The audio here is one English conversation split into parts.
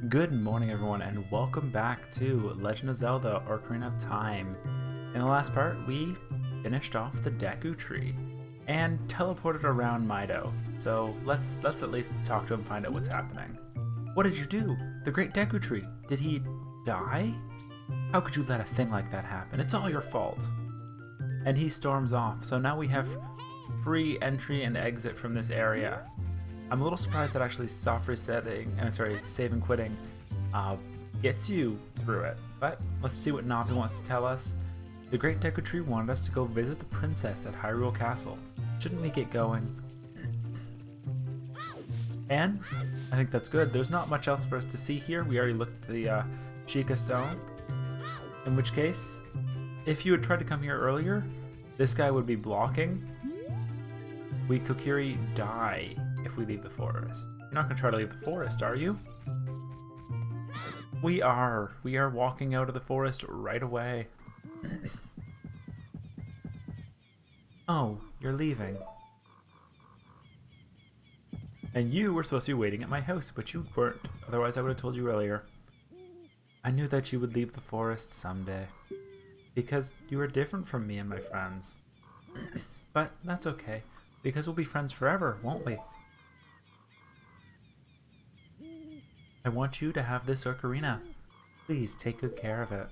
Good morning everyone and welcome back to Legend of Zelda Ocarina of Time. In the last part we finished off the Deku Tree and teleported around Mido. So let's at least talk to him and find out what's happening. What did you do? The great Deku Tree. Did he die? How could you let a thing like that happen? It's all your fault. And he storms off. So now we have free entry and exit from this area. I'm a little surprised that actually save and quitting gets you through it. But let's see what Navi wants to tell us. The Great Deku Tree wanted us to go visit the princess at Hyrule Castle. Shouldn't we get going? And I think that's good. There's not much else for us to see here. We already looked at the Sheikah Stone. In which case, if you had tried to come here earlier, this guy would be blocking. We Kokiri die if we leave the forest. You're not going to try to leave the forest, are you? We are. We are walking out of the forest right away. Oh, you're leaving. And you were supposed to be waiting at my house, but you weren't. Otherwise, I would have told you earlier. I knew that you would leave the forest someday. Because you are different from me and my friends. But that's okay. Because we'll be friends forever, won't we? I want you to have this ocarina. Please take good care of it.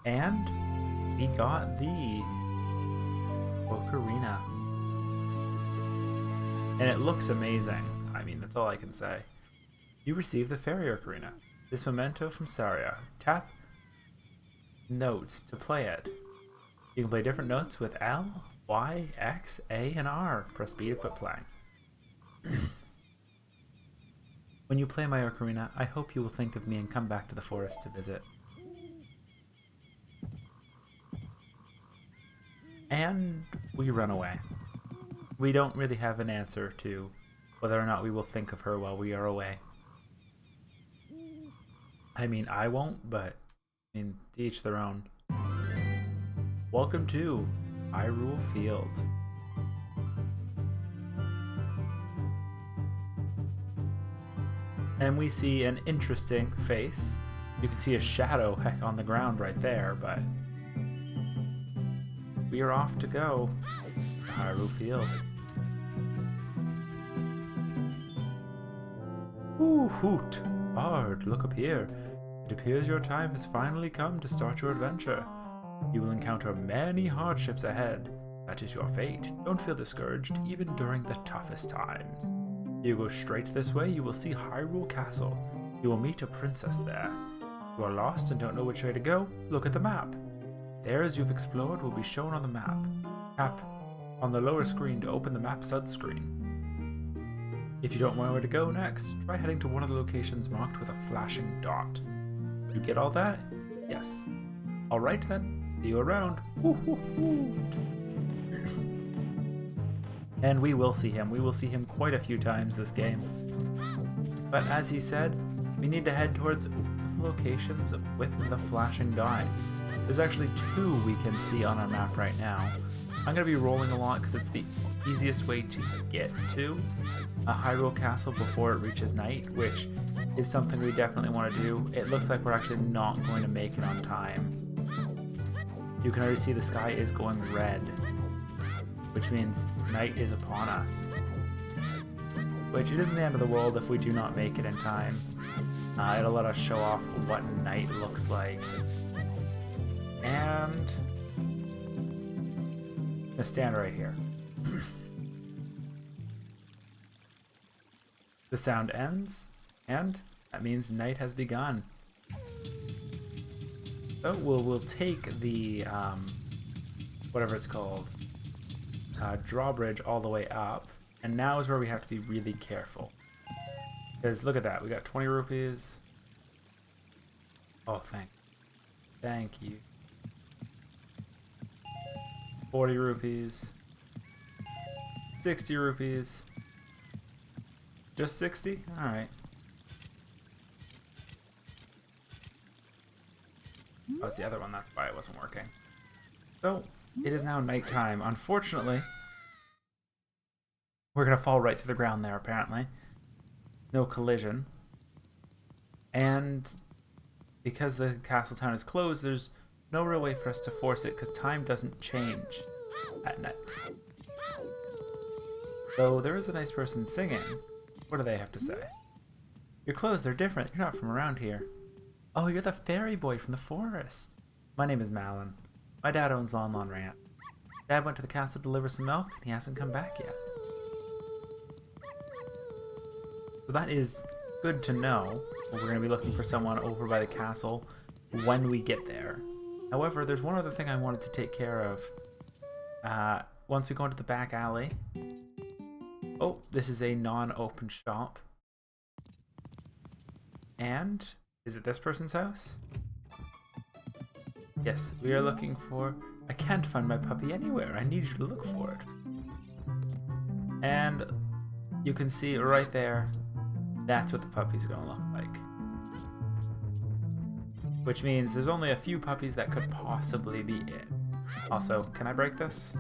And we got the ocarina. And it looks amazing. I mean, that's all I can say. You received the fairy ocarina. This memento from Saria. Tap notes to play it. You can play different notes with L, Y, X, A, and R. Press B to quit playing. When you play my ocarina, I hope you will think of me and come back to the forest to visit. And we run away. We don't really have an answer to whether or not we will think of her while we are away. I mean, I won't, but I mean, to each their own. Welcome to Hyrule Field. And we see an interesting face. You can see a shadow heck on the ground right there, but we are off to go to Hyrule Field. Ooh, hoot! Bard, look up here. It appears your time has finally come to start your adventure. You will encounter many hardships ahead. That is your fate. Don't feel discouraged, even during the toughest times. You go straight this way, you will see Hyrule Castle. You will meet a princess there. If you are lost and don't know which way to go, look at the map. The areas you've explored will be shown on the map. Tap on the lower screen to open the map screen. If you don't know where to go next, try heading to one of the locations marked with a flashing dot. You get all that? Yes. Alright then, see you around. And we will see him. We will see him quite a few times this game. But as he said, we need to head towards locations with the flashing dot. There's actually two we can see on our map right now. I'm going to be rolling a lot because it's the easiest way to get to a Hyrule Castle before it reaches night, which is something we definitely want to do. It looks like we're actually not going to make it on time. You can already see the sky is going red, which means night is upon us. Which it isn't the end of the world if we do not make it in time. It'll let us show off what night looks like. And I'm gonna stand right here. The sound ends, and that means night has begun. So we'll take the whatever it's called, drawbridge all the way up, and now is where we have to be really careful. Because look at that, we got 20 rupees. Oh, thank you. 40 rupees. 60 rupees. Just 60? Alright. Oh, it's the other one, that's why it wasn't working. So, it is now nighttime. Unfortunately, we're gonna fall right through the ground there, apparently. no collision. And because the castle town is closed, there's no real way for us to force it because time doesn't change at night. Though there is a nice person singing. What do they have to say? Your clothes, they're different. You're not from around here. Oh, you're the fairy boy from the forest. My name is Malin. My dad owns Lon Lon Ranch. Dad went to the castle to deliver some milk, and he hasn't come back yet. So that is good to know. We're going to be looking for someone over by the castle when we get there. However, there's one other thing I wanted to take care of. Once we go into the back alley. Oh, this is a non-open shop. And is it this person's house? Yes, we are looking for... I can't find my puppy anywhere. I need you to look for it. And you can see right there, that's what the puppy's going to look like. Which means there's only a few puppies that could possibly be it. Also, can I break this?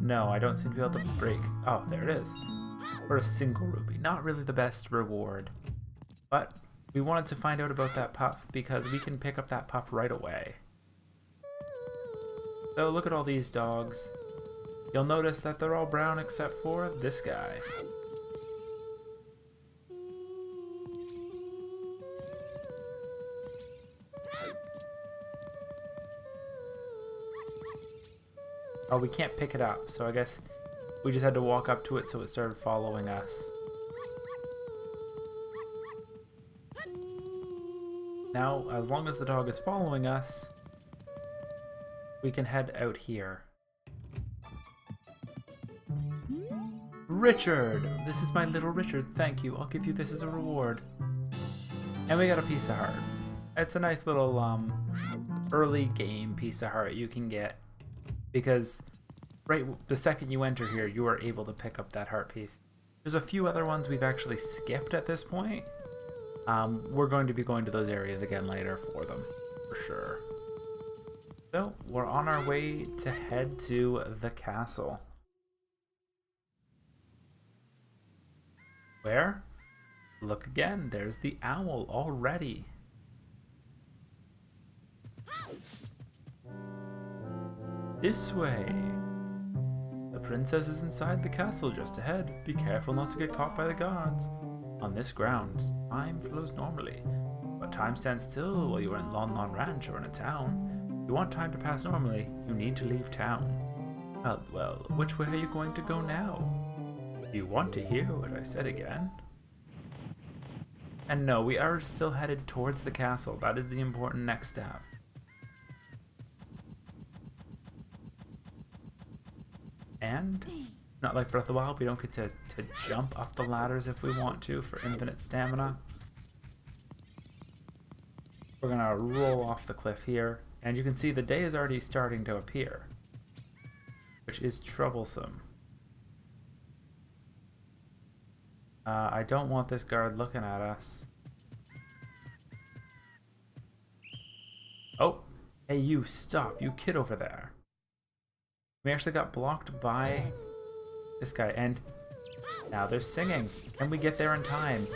No, I don't seem to be able to break... Oh, there it is. For a single ruby. Not really the best reward. But we wanted to find out about that pup because we can pick up that pup right away. So look at all these dogs. You'll notice that they're all brown except for this guy. Oh, we can't pick it up, so I guess we just had to walk up to it so it started following us. Now, as long as the dog is following us, we can head out here. Richard! This is my little Richard, thank you. I'll give you this as a reward. And we got a piece of heart. It's a nice little early game piece of heart you can get. Because right the second you enter here, you are able to pick up that heart piece. There's a few other ones we've actually skipped at this point. We're going to be going to those areas again later for them, for sure. So, we're on our way to head to the castle. Where? Look again, there's the owl already. This way. The princess is inside the castle just ahead. Be careful not to get caught by the guards. On this ground, time flows normally, but time stands still while you are in Lon Lon Ranch or in a town. If you want time to pass normally, you need to leave town. Well, which way are you going to go now? Do you want to hear what I said again? And no, we are still headed towards the castle. That is the important next step. And, not like Breath of the Wild, we don't get to jump up the ladders if we want to for infinite stamina. We're gonna roll off the cliff here, and you can see the day is already starting to appear, which is troublesome. I don't want this guard looking at us. Oh, hey you, stop, you kid over there. We actually got blocked by this guy, and now they're singing. Can we get there in time?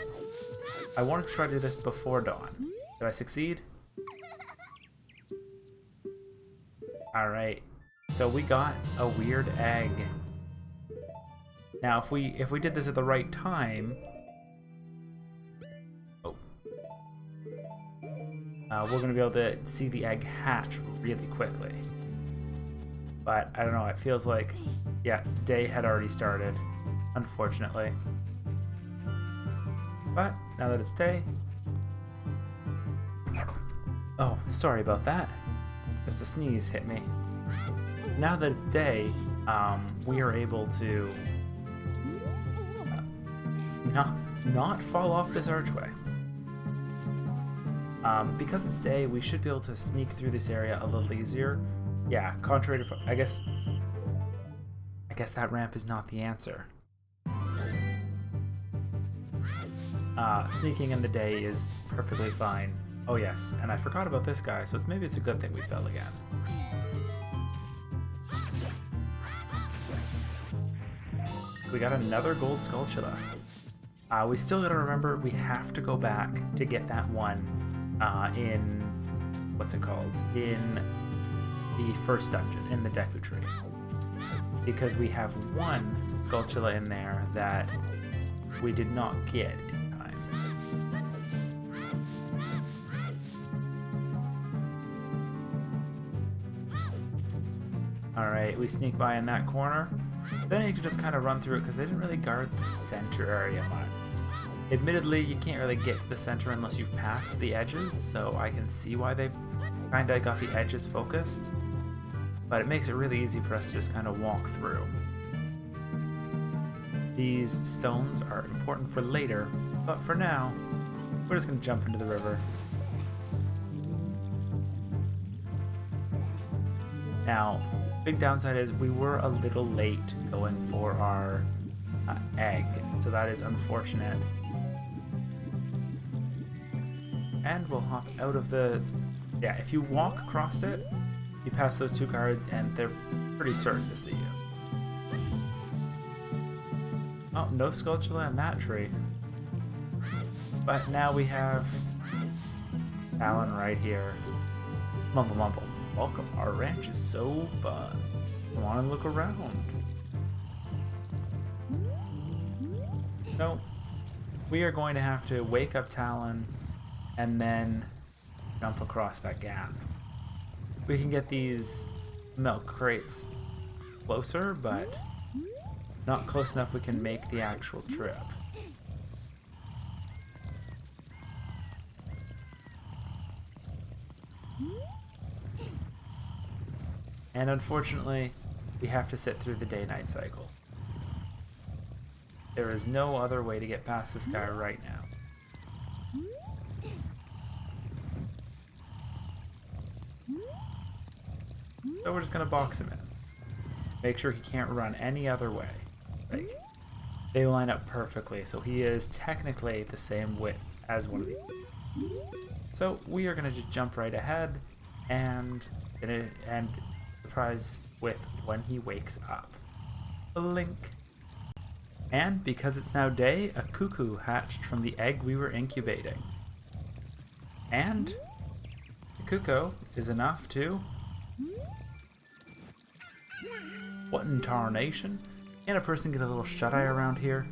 I want to try to do this before dawn. Did I succeed? Alright, so we got a weird egg. Now, if we did this at the right time... Oh. We're going to be able to see the egg hatch really quickly. But, I don't know, it feels like, yeah, day had already started, unfortunately. But, now that it's day... Oh, sorry about that. Just a sneeze hit me. Now that it's day, we are able to not fall off this archway. Because it's day, we should be able to sneak through this area a little easier. Yeah, contrary to... I guess that ramp is not the answer. Sneaking in the day is perfectly fine. Oh yes, and I forgot about this guy, so maybe it's a good thing we fell again. We got another gold Skulltula. We still gotta remember we have to go back to get that one in, what's it called? In the first dungeon, in the Deku Tree. Because we have one Skulltula in there that we did not get in time. Alright, we sneak by in that corner. Then you can just kind of run through it because they didn't really guard the center area much. Admittedly, you can't really get to the center unless you've passed the edges, so I can see why they've kind of got the edges focused. But it makes it really easy for us to just kind of walk through. These stones are important for later, but for now, we're just going to jump into the river. Now, big downside is we were a little late going for our egg, so that is unfortunate. And we'll hop out of the... Yeah, if you walk across it, you pass those two guards and they're pretty certain to see you. Oh, no Skulltula in that tree. But now we have Talon right here. Mumble mumble. Welcome, our ranch is so fun. Come on and look around. So, we are going to have to wake up Talon and then jump across that gap. We can get these milk crates closer, but not close enough we can make the actual trip. And unfortunately, we have to sit through the day-night cycle. There is no other way to get past this guy right now. So we're just gonna box him in. Make sure he can't run any other way. Like, they line up perfectly, so he is technically the same width as one of these. So we are gonna just jump right ahead and surprise with when he wakes up. Blink. And because it's now day, a cuckoo hatched from the egg we were incubating. And the cuckoo is enough to... What in tarnation? Can a person get a little shut-eye around here?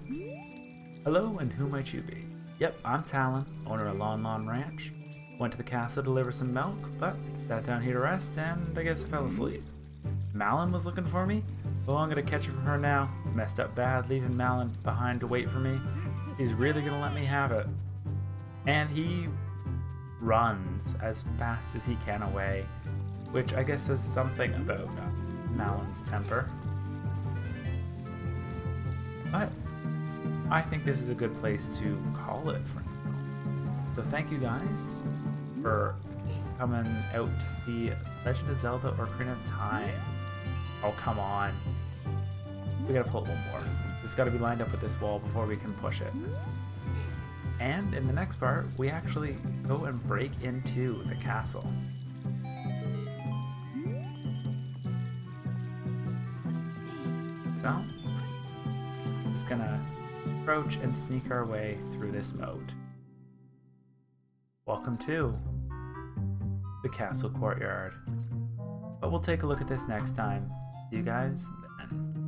Hello, and who might you be? Yep, I'm Talon, owner of Lon Lon Ranch. Went to the castle to deliver some milk, but sat down here to rest, and I guess I fell asleep. Malin was looking for me? Well, I'm gonna catch it from her now. Messed up bad, leaving Malin behind to wait for me. He's really gonna let me have it. And he runs as fast as he can away, which I guess says something about Malin's temper. But I think this is a good place to call it for now. So thank you guys for coming out to see Legend of Zelda Ocarina of Time. Oh, come on. We gotta pull it one more. It's gotta be lined up with this wall before we can push it. And in the next part, we actually go and break into the castle. So, just gonna approach and sneak our way through this mode. Welcome to the castle courtyard. But we'll take a look at this next time. See you guys then.